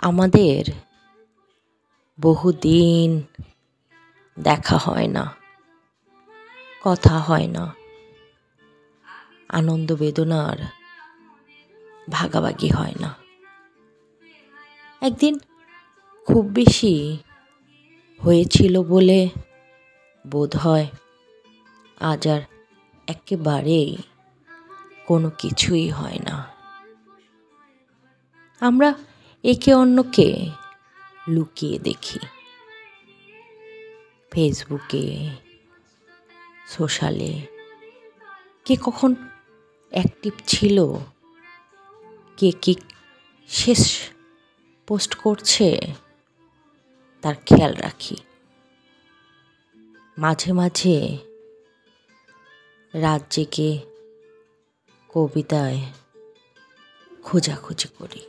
আমাদের বহুদিন দেখা হয় না, কথা হয় না, আনন্দ বেদনার ভাগাভাগি হয় না। একদিন খুব বেশি হয়েছিল বলে বোধ হয় আজ আর একেবারেই কোনো কিছুই হয় না। আমরা একে অন্যকে লুকিয়ে দেখি, ফেসবুকে, সোশ্যালে। কে কখন অ্যাক্টিভ ছিল, কে কি শেষ পোস্ট করছে তার খেয়াল রাখি। মাঝে মাঝে রাত জেগে কবিতায় খোঁজাখুঁজি করি।